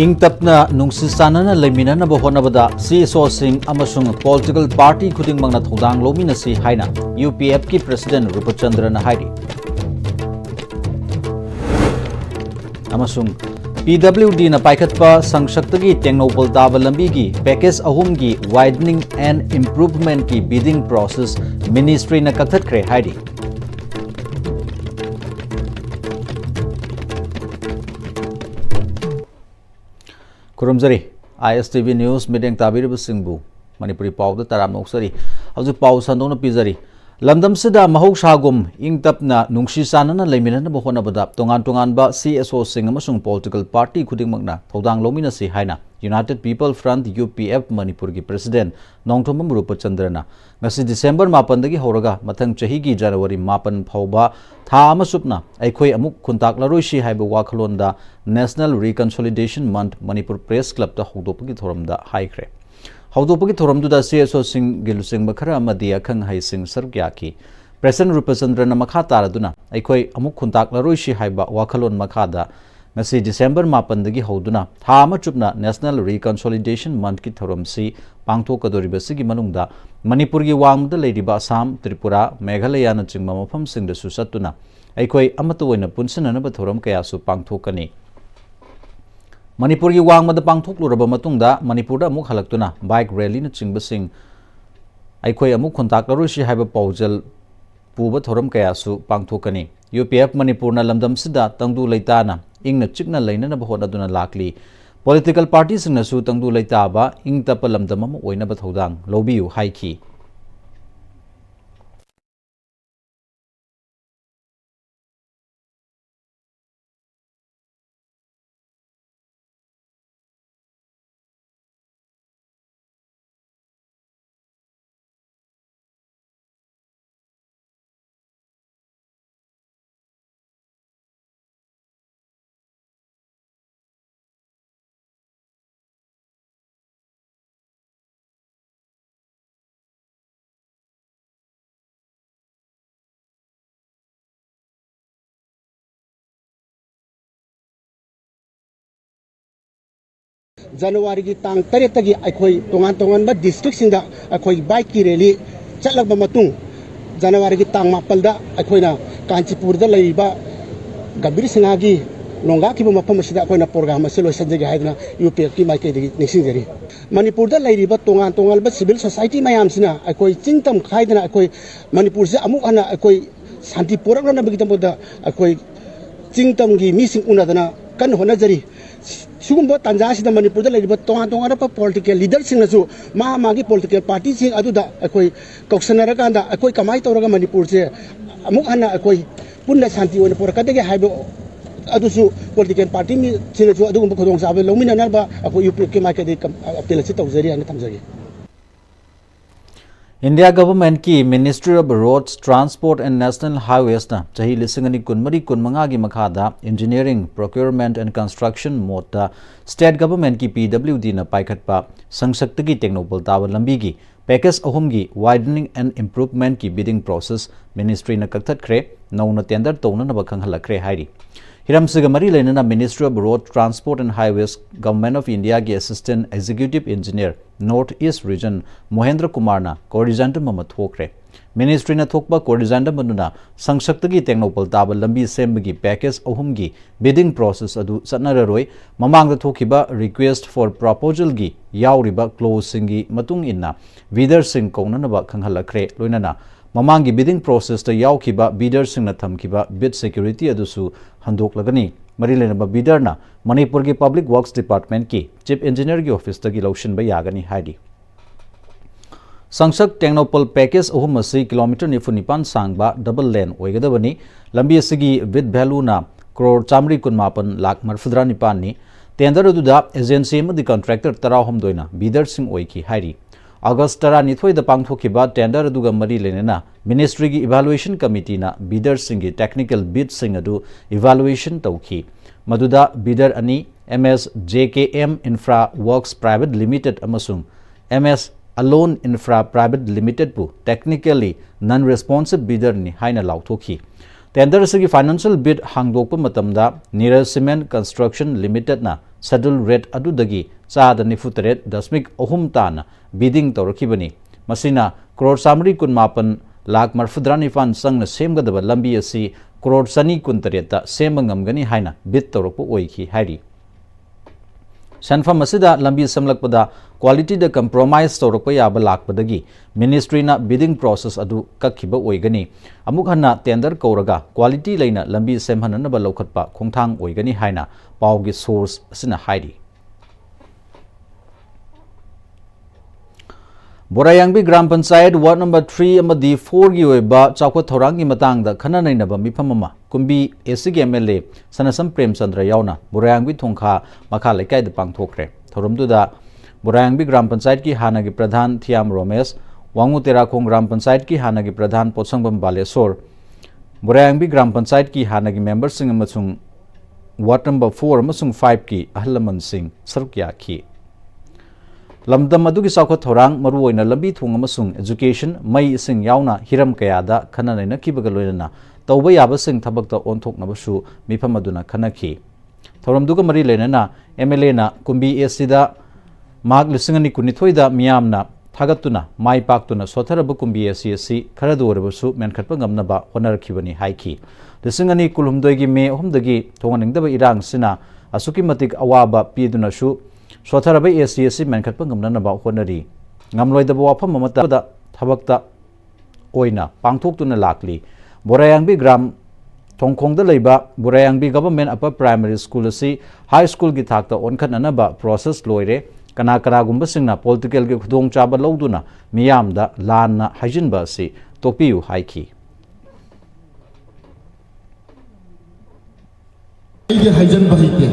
ing tapna nungsi sanana leminana bohonabada CSO sing amasung political party khuding mangna thodang lomina si haina UPF ki president Rupachandra na haidi amasung PWD na paikhatpa sangsaktagi tengnopal taba lambi gi package ahum gi widening and improvement ki bidding process ministry na kathatkre haidi Kurumzari ISTV News meeting tabiribu singbu Manipuri pawda taram noksari hauju paw sandona pizari lamdam sida mahoksagum ingtapna nungsi sanana leiminana bohonabada tongan ba CSO sing amasung political party khuding magna thodang lomina si haina United People Front UPF Manipur ki president Nongthomam Rupachandrana ngasi December 8 dagi horaga mathang chahi gi January 8 phauba tha amasupna aikhoi amuk khuntak laroi si haiba wakhalonda National Reconciliation Month Manipur Press Club ta hogdopagi thoramda haikre hogdopagi thoramduda CSO sing gilusing makhara amadi akhang hai sing sargya ki President Rupachandrana makha taraduna aikhoi amuk khuntak laroi si haiba wakhalon makhada ngasi December 8 dagi hoduna tha ama chupna National Reconciliation Month ki thoramsi pangthokadoriba sigi manungda Manipur gi wangda leiriba Assam Tripura Meghalaya na chingma mafam singda su satuna aikhoi amatu oina punsanana ba thoram kaya su pangthokani Manipur gi wangmada pangthokluraba matungda Manipur da amuk halaktuna bike rally na chingba sing aikhoi amuk khontak laroi si haiba paujal puba thoram kaya su pangthokani UPF Manipur na lamdam sida tangdu leitana ingna chikna leinana bahonaduna lakli political parties na su tangdu leitaba ingtapa lamdam ama oina ba thodang lobiu haiki January ki tang taret tagi aikhoi tongan ba district singda aikhoi bike ki rally chatlaba matung January ki tang mapal da aikhoi na Kanchipur da leiba Gabir Singha gi longa ki mafam sida aikhoi na program ase loisanjagi haidna UPF ki mai ke nixing jari Manipur da leiba tongan ba civil society mayam sina aikhoi chingtam khaidna aikhoi Manipur se amuk ana aikhoi santi porak na bigitam da aikhoi chingtam gi mi sing unadana kan hona jari Sugumba Tanzania Manipur da leiba tongan pa political leaders sing nasu magi political party sing aduda akoi koksanara kanda akoi kamai toraga Manipur se amuk ana akoi punna santi ona porakadege haibo adusu political party mi sing nasu adugumba khodong sabe lomina narba akoi UP ke mai ke de apel se tawzari ana tamzari India government ki Ministry of Roads, Transport and National Highways na chahi lisingani kunmari kunmanga gi makhada Engineering, Procurement and Construction mota State government ki PWD na paikhatpa sangsaktagi technopal tawa lambi gi package ahum gi widening and improvement ki bidding process ministry na kakthakre nauna tender tona na bakhang halakre hairi Hiram Sigamari Lenana Ministry of Road, Transport and Highways, Government of India ki Assistant Executive Engineer, North-East Region, Mohendra Kumarna, Coordinator Mama Thokre. Ministry na thokpa Coordinator Manuna, Sangsaktagi Technopal Taba Lambi Sembagi Package Ohumgi, bidding process adu Satnararoi, Mamang the Thokiba request for proposal gi, Yauriba closing gi Matung Inna, Vidar Singh Konanaba Kanghalakre, Luinana. Mamangi bidding process ta yaukiba bidders sing na thamkiba bid security adusu handok lagani marilenaba bidder na Manipur ki Public Works Department ki Chief Engineer ki office ta gi lotion ba yagani haidi Sangsak Technopal package ahum asi kilometer nifunipan sangba double lane oigadabani lambi asigi with value na crore chamri kunmapan lakh marfudra nipan ni tender aduda agency ma di contractor tarahom doina bidder sing oiki haidi August tara nithoi da pangthokiba tender aduga mari lenena ministry gi evaluation committee na bidder singi technical bid sing adu evaluation tauki maduda bidder ani MS JKM Infra Works Private Limited amasung MS Alone Infra Private Limited pu technically non responsive bidder ni haina lauthoki tender असगी financial bid हांगदोकप मतमदा Neeraj cement construction limited ना schedule rate अदुदगी चाद 93.3 ताना bidding तौरखिबनी मसिना करोड़ सामरी कुनमापन लाख मरफुद्रानिफान संग सेमगदब लंबी असी करोड़ सनी कुंतरेता सेम ngमगनी हाइना बिड तौरप ओइखि हाइरी सनफम असिदा लंबी समलकपदा क्वालिटी द कंप्रोमाइज तौरप याब लाकपदगी मिनिस्ट्री ना बिडिंग प्रोसेस अदु कखिब ओइगनी अमुक हन्ना टेंडर कौरगा क्वालिटी लेना लंबी सेमहननब लौखटपा खोंथांग ओइगनी हाइना पावगी सोर्स असिना हाइरी बोरायांगबी ग्राम पंचायत वार्ड नंबर 3 अमदी 4 की ओइबा चाउखत थौरांगी मतंगदा खना नैनबा मिफम अमा कुंबी एससी एमएलए सनसम प्रेमचंद्र यावना बोरायांगबी थोंखा मखा लेकायद पांगथोखरे थौरमदुदा बोरायांगबी ग्राम पंचायत की हानागी प्रधान थियाम रोमेश वांगु तेराखोंग ग्राम पंचायत की हानागी प्रधान पोचंगबम बालेश्वर बोरायांगबी ग्राम पंचायत की हानागी मेंबर सिंह अमसुंग वार्ड नंबर 4 अमसुंग 5 की अहलमन सिंह सरुकिया की लमदम अदुगी साउखत थौरांग मरुओइना लंबी थोंग अमसुंग एजुकेशन मई सिंग यावना हिरम कयादा खना नैना किबगा लोइना तौबा याबा सिंग थबकता ओंथोकनबसु मिफम अदुना खनखि थौरमदुगा मरी लेना एमएलए ना कुंबी एससीदा मार्क लिसिंगनी कुनिथोइदा मियामना थागतुना माई पाक्तुना सोथरब कुंबी एससी खरदोरबसु मेनखटपा ngमनबा होनरखिबनी हाइखि लिसिंगनी कुलहुमदोइगी मे होमदगी थोंगनिंगदबा इरांग सिना असुकी मतिक अवाबा पीदुनासु सोथरब एससी मेनखटपा ngमनबा होनरी ngमलोइदबा वाफम अमता थबकता ओइना पांगथोक्तुना लाकली बोरायांगबी ग्राम थोंखोंगदा लेबा बोरायांगबी गवर्नमेंट अपर प्राइमरी स्कूल असी हाई स्कूल की थाकता ओनखननबा प्रोसेस लोइरे कना कनागुंबा सिंगना पॉलिटिकल के खुदोंग चाबा लौदुना मियामदा लानना हाइजिनबा असी तोपियु हाइखि आइदे हाइजन बहिते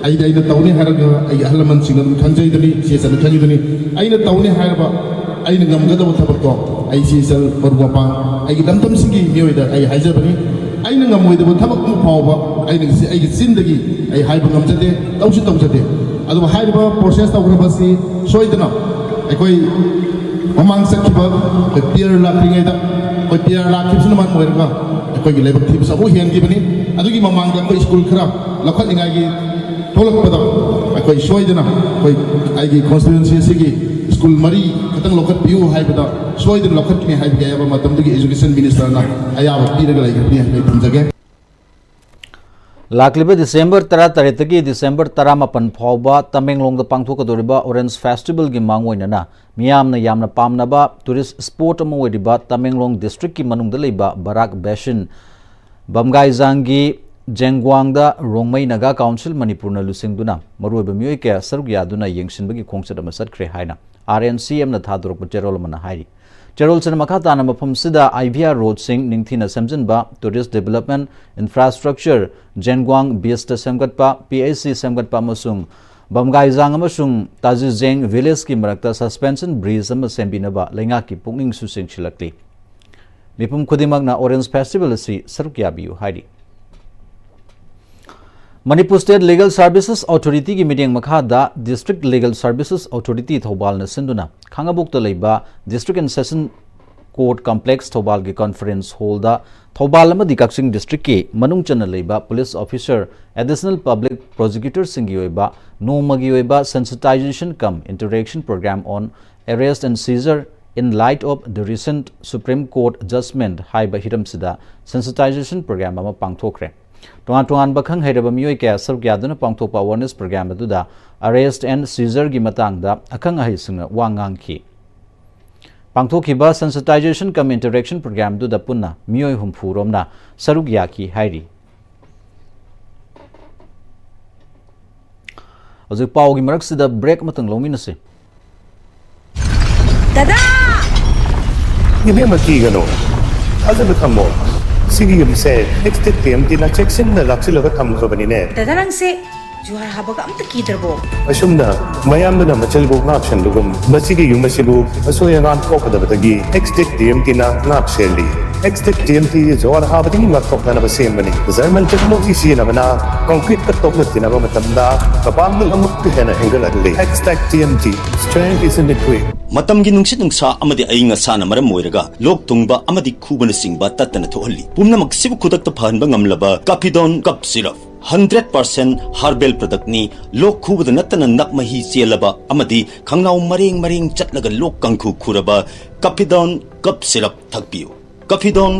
आइदे तौने हारगा आई अहलमन सिंग खंजैदनी सेसन खंजैदनी आइना तौने हारबा आइना ngमगदब थबकतो आई सेसल बरुवापा आई लमतम सिंगी मियोइदा आई हाइजबनी आइना ngमोइदब थबक मु फावबा आइना आई सिंदगी आई हाइबा ngमजदे तौसि तौजदे अदु हाइबा प्रोसेस तौरबसी सोइदना अखोइ ममांग सखिबा पियर लाक्रिङैदा कोइ पियर लाक्रिबसुन मान मोइरगा अखोइगी लेबक थिबस अमु हेंगिबनी अदुगी ममांग कोइ स्कूल खरा लखलिङागी थोलकपदा अखोइ सोइदना कोइ आइगी कॉन्स्टिट्यूएंसी सिगी स्कूल मरी खतंग लोकत पियु हाइबदा सोइदन लोकत किने हाइबगे याबा मतमदगी एजुकेशन मिनिस्टर ना अयाबा पिरगा लाइगबनी हाइबे थमजगे लाकलिबा दिसंबर 13 की दिसंबर 14 फावबा तमेंगलोंग पांगथोकदोरिबा ऑरेंज फेस्टिवल की मांगोइनना मियामना यामना पामनबा टूरिस्ट स्पॉट अमा ओइदिबा तमेंगलोंग डिस्ट्रिक्ट की मनुंगदा लेबा Barack basin बमगाइजांगी जेंगवांगदा Rongmei Naga council मणिपुरना लुसिंगदुना मरुइबा मियोइ के सरुग यादुना येंगसिनबगी खोंगचद अमा सटख्रे हाइना आरएनसीएम ना थादोरप चेरोल मना हाइरी चेरोल सन मखा ताना मफम सिदा आईवीआर रोड सिंग निंगथिना सेमजनबा टूरिस्ट डेवलपमेंट इंफ्रास्ट्रक्चर जेंगवांग बीएस सेमगतपा पीएचसी सेमगतपा मसुंग बमगाइजांग अमसुंग ताजिजेंग विलेज की मरक्ता सस्पेंशन ब्रिज अमा सेमबिनबा लेंगा की पुंगिंग सुसिंग छिलकली मिपुम खुदिमगना ऑरेंज फेस्टिवल असि सरुक याबियु हाइरी Manipur state legal services authority की मीटिंग मखादा district legal services authority Thoubal न सिंदुना खांगाबुक्ता लेबा district and session court complex Thoubal की कॉन्फ्रेंस हॉल दा थौबाल अमदी कक्सिंग डिस्ट्रिक्ट के मनुंग चन लेबा police officer additional public prosecutor सिंगी ओइबा नोमगी ओइबा sensitization cum interaction programme on arrest and seizure in light of the recent Supreme Court judgment haiba hiramsida sensitization program ama pangthokre tongan bakhang hairaba mioi kya sargyaduna pangthokpa awareness program aduda arrest and seizure gi matang da akhang ahi singa wangang ki pangthokhiba sensitization cum interaction program du da punna mioi humfu romna sarugya ki hairi azu pau gi marak sida break matang lominase dada Ini mati gano. Ada bertemu. Sigi yang saya next time tina check-in na laksi laga tamu ko bani ne. dada nang se juara habaga am tak kiderbo Asum na mayam na macam buk ngap sen dugum. Masigi yung masibu aso yang an kok ada betagi. Next time tina ngap seli. Next time ti juara habadi ngap kok na basem bani. Zaman teknologi si na mana concrete katok na tina ba matamda. Kapam na amuk ti na enggal adli. #TMT strength is in the way. ꯃꯇꯝꯒꯤ ꯅꯨꯡꯁꯤꯠ ꯅꯨꯡꯁꯥ ꯑꯃꯗꯤ ꯑꯏꯪ ꯑꯁꯥꯅ ꯃꯔꯝ ꯑꯣꯏꯔꯒ ꯂꯣꯛ ꯊꯨꯡꯕ ꯑꯃꯗꯤ ꯈꯨꯕꯅ ꯆꯤꯡꯕ ꯇꯠꯇꯅ ꯊꯣꯛꯍꯜꯂꯤ ꯄꯨꯝꯅꯃꯛ ꯁꯤꯕꯨ ꯈꯨꯗꯛꯇ ꯐꯍꯟꯕ ꯉꯝꯂꯕ ꯀꯐꯤꯗꯣꯟ ꯀꯞ ꯁꯤꯔꯞ 100% ꯍꯥꯔꯕꯦꯜ ꯄ꯭ꯔꯗꯛꯅꯤ ꯂꯣꯛ ꯈꯨꯕꯗ ꯅꯠꯇꯅ ꯅꯛ ꯃꯍꯤ ꯆꯦꯜꯂꯕ ꯑꯃꯗꯤ ꯈꯪꯅꯥꯎ ꯃꯔꯦꯡ ꯃꯔꯦꯡ ꯆꯠꯂꯒ ꯂꯣꯛ ꯀꯪꯈꯨ ꯈꯨꯔꯕ ꯀꯐꯤꯗꯣꯟ ꯀꯞ syrup ꯊꯛꯄꯤꯌꯨ ꯀꯐꯤꯗꯣꯟ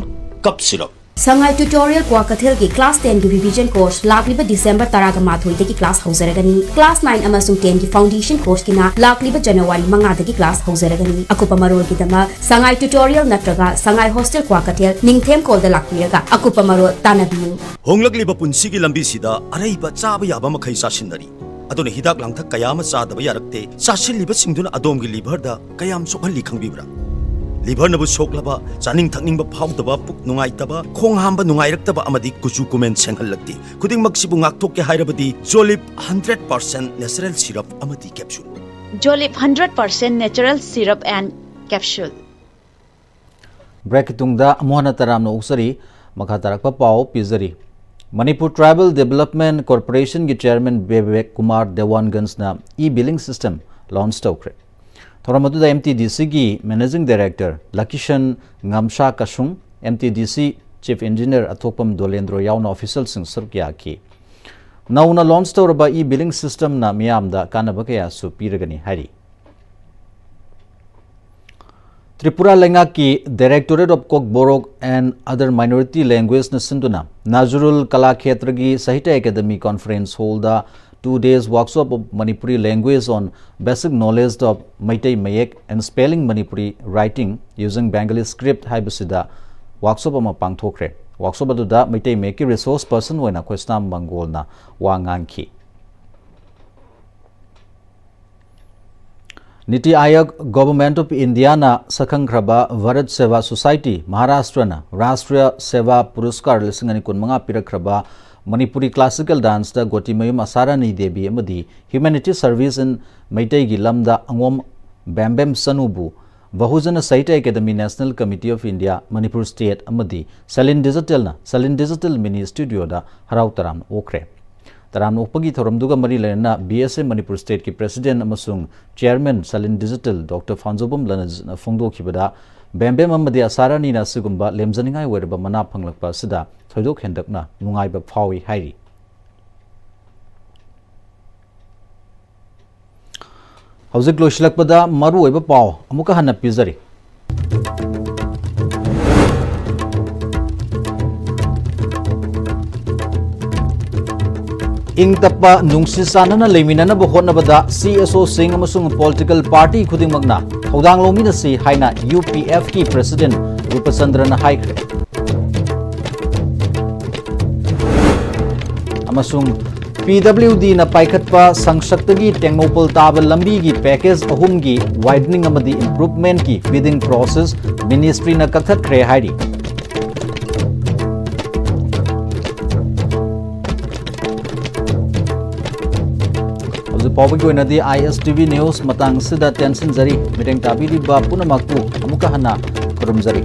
cup syrup Sangai tutorial kwa kathil ki class 10 ki revision course lakliba December taraga mathoi ki class hauzaragani class 9 amasung 10 ki foundation course kina lakliba January manga ki class hauzaragani akupa marol ki dama Sangai tutorial natraga Sangai hostel kwa kathil ningthem kol da lakpiraga akupa marol tanabiu honglakliba punsi ki lambi sida araiba chaba yaba makhai sasinari adone hidak langthak kayama chadaba yarakte sasilliba singduna adom gi liver da kayam sokhalli khangbibra liver nabu soklaba chaning thakning ba phawdaba puk nungai taba khong hamba nungai raktaba amadi kuchu kumen senghallakti khuding maksibu ngak thokke hairabadi Jolip 100% natural syrup amadi capsule Jolip 100% natural syrup and capsule break tungda amona taramno usari makha tarakpa pau pizari Manipur Tribal Development Corporation ki chairman Bebek Kumar Dewangan's na e-billing system launch tawkre Thoramadu da MTDC ki managing director Lakishan Ngamsha Kashung MTDC chief engineer Athopam Dolendro yauna official sing surkya ki nauna launch tawraba e-billing system na miyamda kanaba kaya su piragani hari Tripura Lenga ki Directorate of Kokborok and other minority language na sinduna Nazrul Kala Khetra ki Sahitya Academy conference hold the 2 days workshop of Manipuri language on basic knowledge of Maitai Mayek and spelling Manipuri writing using Bengali script haibasida workshop ama pangthokre workshop aduda Maitai Mayek resource person oina Kwesnam Mangol na wangangki Niti Aayog Government of India na Sakhangraba Varat Seva Society Maharashtra na Rashtriya Seva Puruskar lisingani kunmanga pirakraba Manipuri classical dance da Gotimayum Asarani Devi amadi humanity service in Maitai gi lamda angom Bambam Sanubu Bahujana Sahitya Academy National Committee of India Manipur State amadi Salin Digital Mini Studio da harau taram okre taram okpagi thoramduga mari lena BSA Manipur State ki President amasung Chairman Salin Digital Dr. Fanzobum Lanaz Fongdo kibada Bambam amadi Asarani na sigumba lemzaningai werba mana phanglakpa sida thoidok hendakna nungaiba phawi hairi Hauzik loislakpada maru oiba paw amuka hanna pizari ing tappa nungsi sanana leminana bo hotnabada CSO sing amasung political party khudingmakna thodang lomina si haina UPF ki president Rupachandra na haikre amasung PWD na paikhatpa sangshaktagi Tengopal taba lambi gi package ahum gi widening amadi improvement ki bidding process ministry na kakhat khre hairi Pawagi oinadi ISTV news matang sida tension jari miteng tabiri ba punamakpu amuka hana kurumjari